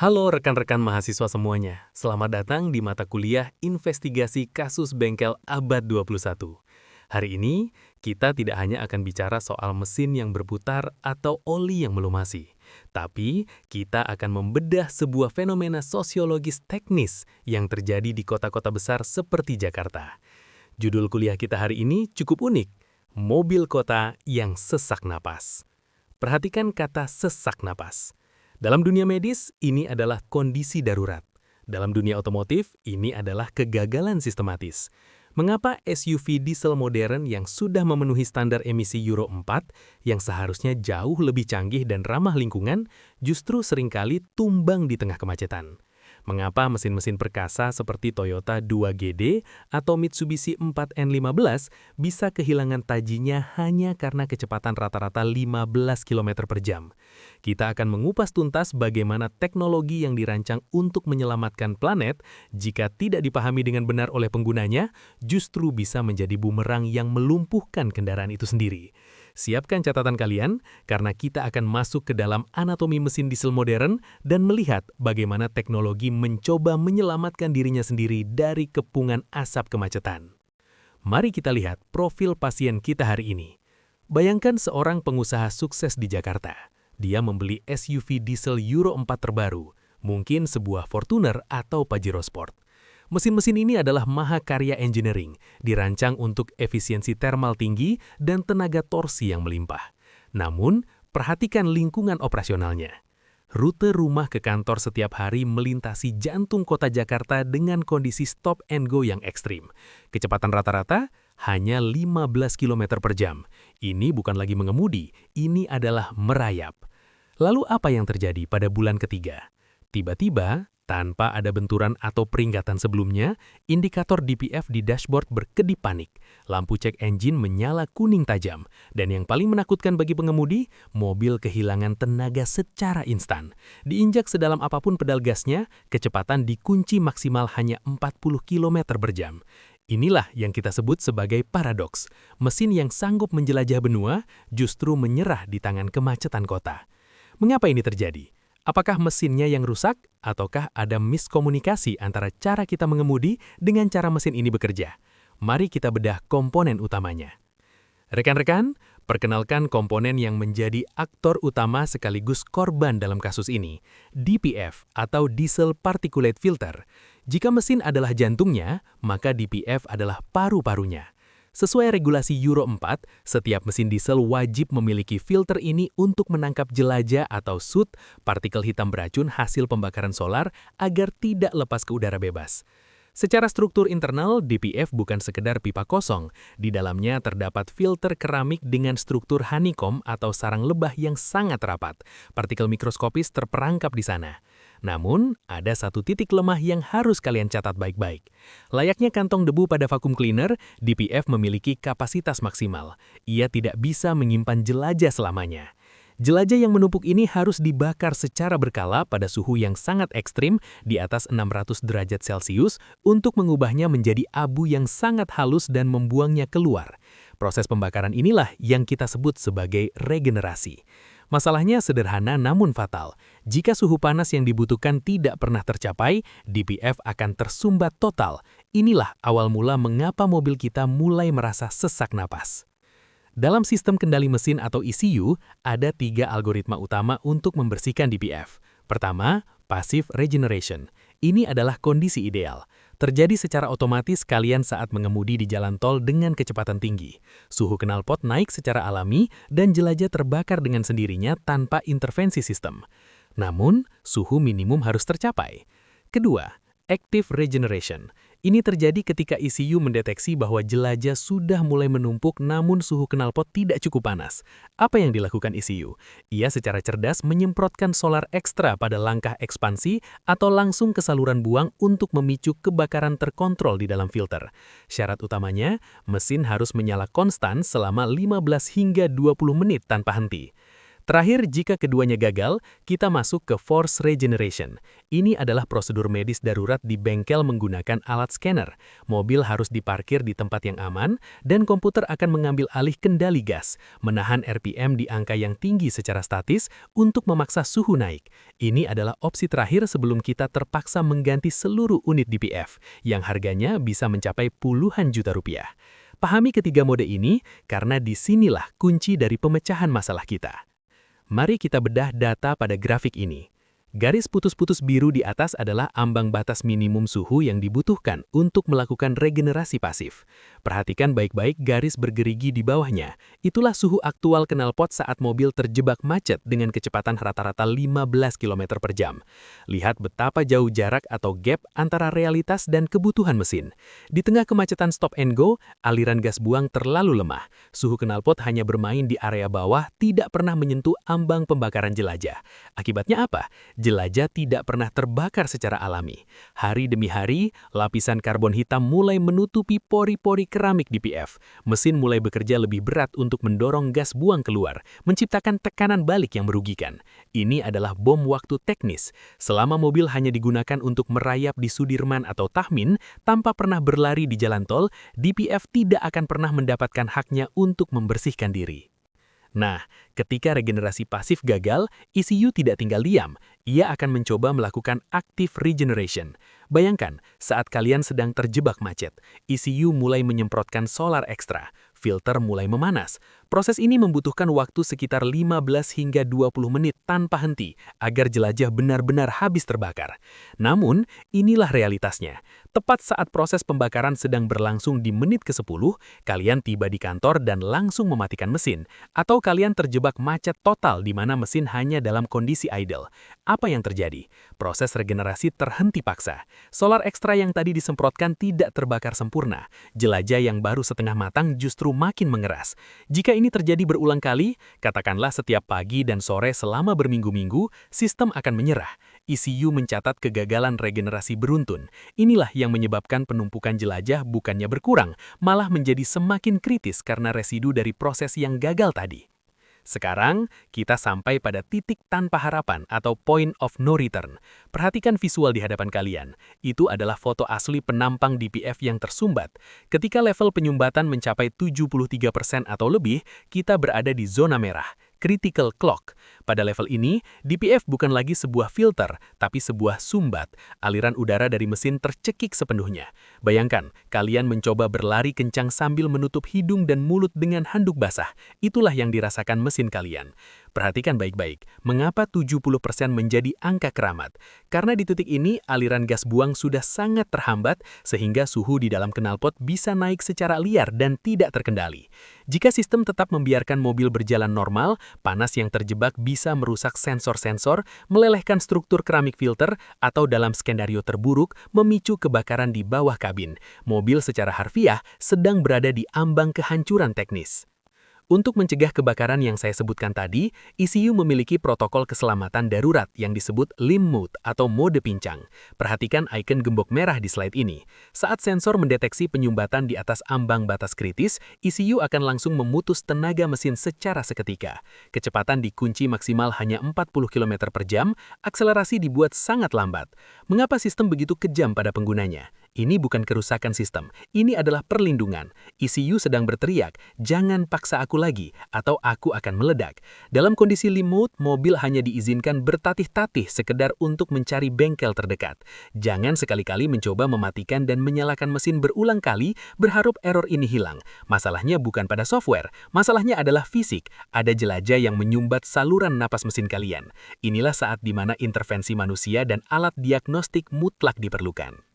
Halo rekan-rekan mahasiswa semuanya, selamat datang di mata kuliah Investigasi Kasus Bengkel Abad 21. Hari ini, kita tidak hanya akan bicara soal mesin yang berputar atau oli yang melumasi, tapi kita akan membedah sebuah fenomena sosiologis teknis yang terjadi di kota-kota besar seperti Jakarta. Judul kuliah kita hari ini cukup unik, Mobil Kota yang Sesak Napas. Perhatikan kata sesak napas. Dalam dunia medis, ini adalah kondisi darurat. Dalam dunia otomotif, ini adalah kegagalan sistematis. Mengapa SUV diesel modern yang sudah memenuhi standar emisi Euro 4, yang seharusnya jauh lebih canggih dan ramah lingkungan, justru seringkali tumbang di tengah kemacetan? Mengapa mesin-mesin perkasa seperti Toyota 2GD atau Mitsubishi 4N15 bisa kehilangan tajinya hanya karena kecepatan rata-rata 15 km per jam? Kita akan mengupas tuntas bagaimana teknologi yang dirancang untuk menyelamatkan planet, jika tidak dipahami dengan benar oleh penggunanya, justru bisa menjadi bumerang yang melumpuhkan kendaraan itu sendiri. Siapkan catatan kalian, karena kita akan masuk ke dalam anatomi mesin diesel modern dan melihat bagaimana teknologi mencoba menyelamatkan dirinya sendiri dari kepungan asap kemacetan. Mari kita lihat profil pasien kita hari ini. Bayangkan seorang pengusaha sukses di Jakarta. Dia membeli SUV diesel Euro 4 terbaru, mungkin sebuah Fortuner atau Pajero Sport. Mesin-mesin ini adalah mahakarya engineering, dirancang untuk efisiensi termal tinggi dan tenaga torsi yang melimpah. Namun, perhatikan lingkungan operasionalnya. Rute rumah ke kantor setiap hari melintasi jantung kota Jakarta dengan kondisi stop and go yang ekstrim. Kecepatan rata-rata hanya 15 km per jam. Ini bukan lagi mengemudi, ini adalah merayap. Lalu apa yang terjadi pada bulan ketiga? Tiba-tiba, tanpa ada benturan atau peringatan sebelumnya, indikator DPF di dashboard berkedip panik. Lampu cek engine menyala kuning tajam. Dan yang paling menakutkan bagi pengemudi, mobil kehilangan tenaga secara instan. Diinjak sedalam apapun pedal gasnya, kecepatan dikunci maksimal hanya 40 km per jam. Inilah yang kita sebut sebagai paradoks. Mesin yang sanggup menjelajah benua justru menyerah di tangan kemacetan kota. Mengapa ini terjadi? Apakah mesinnya yang rusak, ataukah ada miskomunikasi antara cara kita mengemudi dengan cara mesin ini bekerja? Mari kita bedah komponen utamanya. Rekan-rekan, perkenalkan komponen yang menjadi aktor utama sekaligus korban dalam kasus ini, DPF atau Diesel Particulate Filter. Jika mesin adalah jantungnya, maka DPF adalah paru-parunya. Sesuai regulasi Euro 4, setiap mesin diesel wajib memiliki filter ini untuk menangkap jelajah atau soot, partikel hitam beracun hasil pembakaran solar agar tidak lepas ke udara bebas. Secara struktur internal, DPF bukan sekedar pipa kosong. Di dalamnya terdapat filter keramik dengan struktur honeycomb atau sarang lebah yang sangat rapat. Partikel mikroskopis terperangkap di sana. Namun, ada satu titik lemah yang harus kalian catat baik-baik. Layaknya kantong debu pada vacuum cleaner, DPF memiliki kapasitas maksimal. Ia tidak bisa menyimpan jelajah selamanya. Jelajah yang menumpuk ini harus dibakar secara berkala pada suhu yang sangat ekstrim di atas 600 derajat Celcius untuk mengubahnya menjadi abu yang sangat halus dan membuangnya keluar. Proses pembakaran inilah yang kita sebut sebagai regenerasi. Masalahnya sederhana namun fatal. Jika suhu panas yang dibutuhkan tidak pernah tercapai, DPF akan tersumbat total. Inilah awal mula mengapa mobil kita mulai merasa sesak napas. Dalam sistem kendali mesin atau ECU, ada 3 algoritma utama untuk membersihkan DPF. Pertama, passive regeneration. Ini adalah kondisi ideal. Terjadi secara otomatis kalian saat mengemudi di jalan tol dengan kecepatan tinggi. Suhu knalpot naik secara alami dan jelajah terbakar dengan sendirinya tanpa intervensi sistem. Namun, suhu minimum harus tercapai. Kedua, active regeneration. Ini terjadi ketika ECU mendeteksi bahwa jelajah sudah mulai menumpuk namun suhu knalpot tidak cukup panas. Apa yang dilakukan ECU? Ia secara cerdas menyemprotkan solar ekstra pada langkah ekspansi atau langsung ke saluran buang untuk memicu kebakaran terkontrol di dalam filter. Syarat utamanya, mesin harus menyala konstan selama 15 hingga 20 menit tanpa henti. Terakhir, jika keduanya gagal, kita masuk ke force regeneration. Ini adalah prosedur medis darurat di bengkel menggunakan alat scanner. Mobil harus diparkir di tempat yang aman, dan komputer akan mengambil alih kendali gas, menahan RPM di angka yang tinggi secara statis untuk memaksa suhu naik. Ini adalah opsi terakhir sebelum kita terpaksa mengganti seluruh unit DPF, yang harganya bisa mencapai puluhan juta rupiah. Pahami ketiga mode ini, karena disinilah kunci dari pemecahan masalah kita. Mari kita bedah data pada grafik ini. Garis putus-putus biru di atas adalah ambang batas minimum suhu yang dibutuhkan untuk melakukan regenerasi pasif. Perhatikan baik-baik garis bergerigi di bawahnya. Itulah suhu aktual knalpot saat mobil terjebak macet dengan kecepatan rata-rata 15 km per jam. Lihat betapa jauh jarak atau gap antara realitas dan kebutuhan mesin. Di tengah kemacetan stop and go, aliran gas buang terlalu lemah. Suhu knalpot hanya bermain di area bawah, tidak pernah menyentuh ambang pembakaran jelajah. Akibatnya apa? Jelajah tidak pernah terbakar secara alami. Hari demi hari, lapisan karbon hitam mulai menutupi pori-pori keramik DPF. Mesin mulai bekerja lebih berat untuk mendorong gas buang keluar, menciptakan tekanan balik yang merugikan. Ini adalah bom waktu teknis. Selama mobil hanya digunakan untuk merayap di Sudirman atau Tahmin, tanpa pernah berlari di jalan tol, DPF tidak akan pernah mendapatkan haknya untuk membersihkan diri. Nah, ketika regenerasi pasif gagal, ECU tidak tinggal diam. Ia akan mencoba melakukan active regeneration. Bayangkan, saat kalian sedang terjebak macet, ECU mulai menyemprotkan solar ekstra, filter mulai memanas. Proses ini membutuhkan waktu sekitar 15 hingga 20 menit tanpa henti agar jelajah benar-benar habis terbakar. Namun, inilah realitasnya. Tepat saat proses pembakaran sedang berlangsung di menit ke-10, kalian tiba di kantor dan langsung mematikan mesin, atau kalian terjebak macet total di mana mesin hanya dalam kondisi idle. Apa yang terjadi? Proses regenerasi terhenti paksa. Solar ekstra yang tadi disemprotkan tidak terbakar sempurna. Jelajah yang baru setengah matang justru makin mengeras. Jika ini terjadi berulang kali, katakanlah setiap pagi dan sore selama berminggu-minggu, sistem akan menyerah. ECU mencatat kegagalan regenerasi beruntun. Inilah yang menyebabkan penumpukan jelajah bukannya berkurang, malah menjadi semakin kritis karena residu dari proses yang gagal tadi. Sekarang, kita sampai pada titik tanpa harapan atau point of no return. Perhatikan visual di hadapan kalian. Itu adalah foto asli penampang DPF yang tersumbat. Ketika level penyumbatan mencapai 73% atau lebih, kita berada di zona merah. Critical clock. Pada level ini, DPF bukan lagi sebuah filter, tapi sebuah sumbat. Aliran udara dari mesin tercekik sepenuhnya. Bayangkan, kalian mencoba berlari kencang sambil menutup hidung dan mulut dengan handuk basah. Itulah yang dirasakan mesin kalian. Perhatikan baik-baik, mengapa 70% menjadi angka keramat? Karena di titik ini, aliran gas buang sudah sangat terhambat, sehingga suhu di dalam knalpot bisa naik secara liar dan tidak terkendali. Jika sistem tetap membiarkan mobil berjalan normal, panas yang terjebak bisa merusak sensor-sensor, melelehkan struktur keramik filter, atau dalam skenario terburuk, memicu kebakaran di bawah kabin. Mobil secara harfiah sedang berada di ambang kehancuran teknis. Untuk mencegah kebakaran yang saya sebutkan tadi, ECU memiliki protokol keselamatan darurat yang disebut limb mode atau mode pincang. Perhatikan icon gembok merah di slide ini. Saat sensor mendeteksi penyumbatan di atas ambang batas kritis, ECU akan langsung memutus tenaga mesin secara seketika. Kecepatan dikunci maksimal hanya 40 km per jam, akselerasi dibuat sangat lambat. Mengapa sistem begitu kejam pada penggunanya? Ini bukan kerusakan sistem, ini adalah perlindungan. ECU sedang berteriak, jangan paksa aku lagi, atau aku akan meledak. Dalam kondisi limb mode, mobil hanya diizinkan bertatih-tatih sekedar untuk mencari bengkel terdekat. Jangan sekali-kali mencoba mematikan dan menyalakan mesin berulang kali, berharap error ini hilang. Masalahnya bukan pada software, masalahnya adalah fisik. Ada jelajah yang menyumbat saluran napas mesin kalian. Inilah saat di mana intervensi manusia dan alat diagnostik mutlak diperlukan.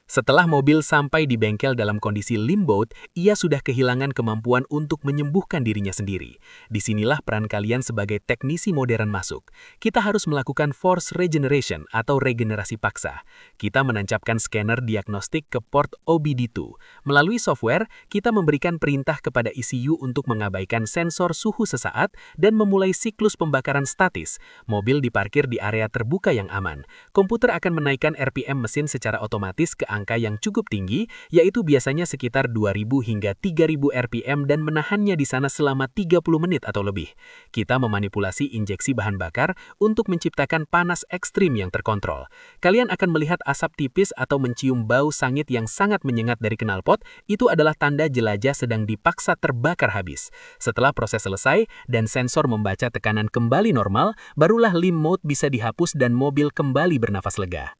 Setelah mobil sampai di bengkel dalam kondisi limb mode, ia sudah kehilangan kemampuan untuk menyembuhkan dirinya sendiri. Disinilah peran kalian sebagai teknisi modern masuk. Kita harus melakukan force regeneration atau regenerasi paksa. Kita menancapkan scanner diagnostik ke port OBD2. Melalui software, kita memberikan perintah kepada ECU untuk mengabaikan sensor suhu sesaat dan memulai siklus pembakaran statis. Mobil diparkir di area terbuka yang aman. Komputer akan menaikkan RPM mesin secara otomatis ke angka yang cukup tinggi, yaitu biasanya sekitar 2000 hingga 3000 RPM dan menahannya di sana selama 30 menit atau lebih. Kita memanipulasi injeksi bahan bakar untuk menciptakan panas ekstrim yang terkontrol. Kalian akan melihat asap tipis atau mencium bau sangit yang sangat menyengat dari knalpot, itu adalah tanda jelajah sedang dipaksa terbakar habis. Setelah proses selesai dan sensor membaca tekanan kembali normal, barulah limp mode bisa dihapus dan mobil kembali bernafas lega.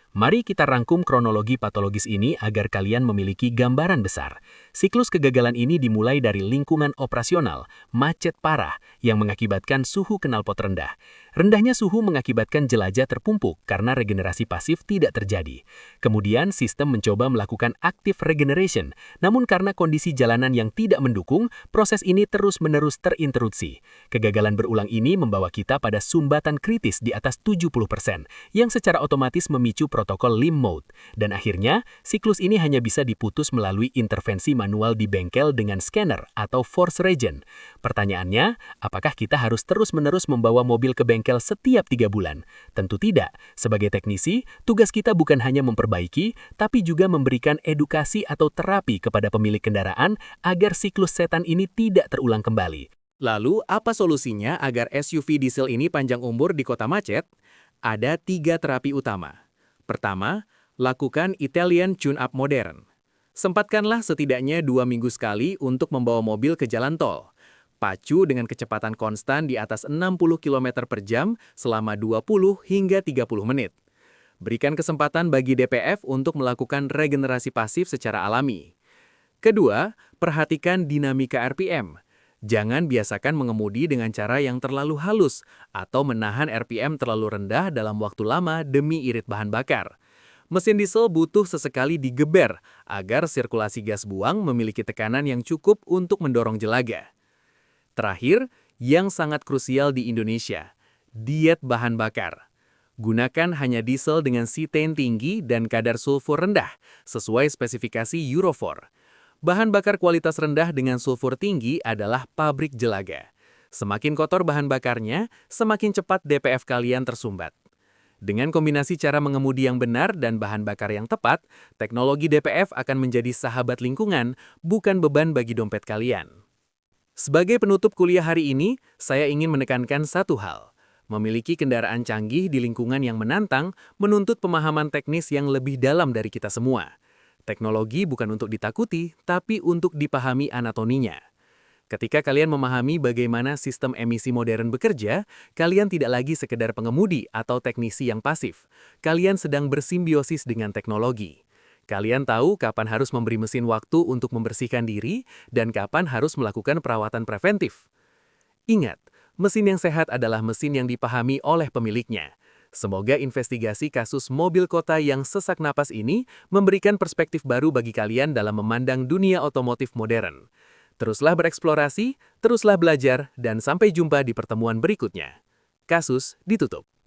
Mari kita rangkum kronologi patologis ini agar kalian memiliki gambaran besar. Siklus kegagalan ini dimulai dari lingkungan operasional, macet parah, yang mengakibatkan suhu knalpot rendah. Rendahnya suhu mengakibatkan jelajah terpumpuk karena regenerasi pasif tidak terjadi. Kemudian sistem mencoba melakukan active regeneration, namun karena kondisi jalanan yang tidak mendukung, proses ini terus-menerus terinterupsi. Kegagalan berulang ini membawa kita pada sumbatan kritis di atas 70%, yang secara otomatis memicu protokol limp mode. Dan akhirnya, siklus ini hanya bisa diputus melalui intervensi manual di bengkel dengan scanner atau force regen. Pertanyaannya, apakah kita harus terus-menerus membawa mobil ke bengkel setiap 3 bulan? Tentu tidak. Sebagai teknisi, tugas kita bukan hanya memperbaiki, tapi juga memberikan edukasi atau terapi kepada pemilik kendaraan agar siklus setan ini tidak terulang kembali. Lalu, apa solusinya agar SUV diesel ini panjang umur di kota macet? Ada 3 terapi utama. Pertama, lakukan Italian tune-up modern. Sempatkanlah setidaknya 2 minggu sekali untuk membawa mobil ke jalan tol. Pacu dengan kecepatan konstan di atas 60 km per jam selama 20 hingga 30 menit. Berikan kesempatan bagi DPF untuk melakukan regenerasi pasif secara alami. Kedua, perhatikan dinamika RPM. Jangan biasakan mengemudi dengan cara yang terlalu halus atau menahan RPM terlalu rendah dalam waktu lama demi irit bahan bakar. Mesin diesel butuh sesekali digeber agar sirkulasi gas buang memiliki tekanan yang cukup untuk mendorong jelaga. Terakhir, yang sangat krusial di Indonesia, diet bahan bakar. Gunakan hanya diesel dengan cetane tinggi dan kadar sulfur rendah, sesuai spesifikasi Euro 4. Bahan bakar kualitas rendah dengan sulfur tinggi adalah pabrik jelaga. Semakin kotor bahan bakarnya, semakin cepat DPF kalian tersumbat. Dengan kombinasi cara mengemudi yang benar dan bahan bakar yang tepat, teknologi DPF akan menjadi sahabat lingkungan, bukan beban bagi dompet kalian. Sebagai penutup kuliah hari ini, saya ingin menekankan satu hal. Memiliki kendaraan canggih di lingkungan yang menantang menuntut pemahaman teknis yang lebih dalam dari kita semua. Teknologi bukan untuk ditakuti, tapi untuk dipahami anatominya. Ketika kalian memahami bagaimana sistem emisi modern bekerja, kalian tidak lagi sekedar pengemudi atau teknisi yang pasif. Kalian sedang bersimbiosis dengan teknologi. Kalian tahu kapan harus memberi mesin waktu untuk membersihkan diri dan kapan harus melakukan perawatan preventif. Ingat, mesin yang sehat adalah mesin yang dipahami oleh pemiliknya. Semoga investigasi kasus mobil kota yang sesak napas ini memberikan perspektif baru bagi kalian dalam memandang dunia otomotif modern. Teruslah bereksplorasi, teruslah belajar, dan sampai jumpa di pertemuan berikutnya. Kasus ditutup.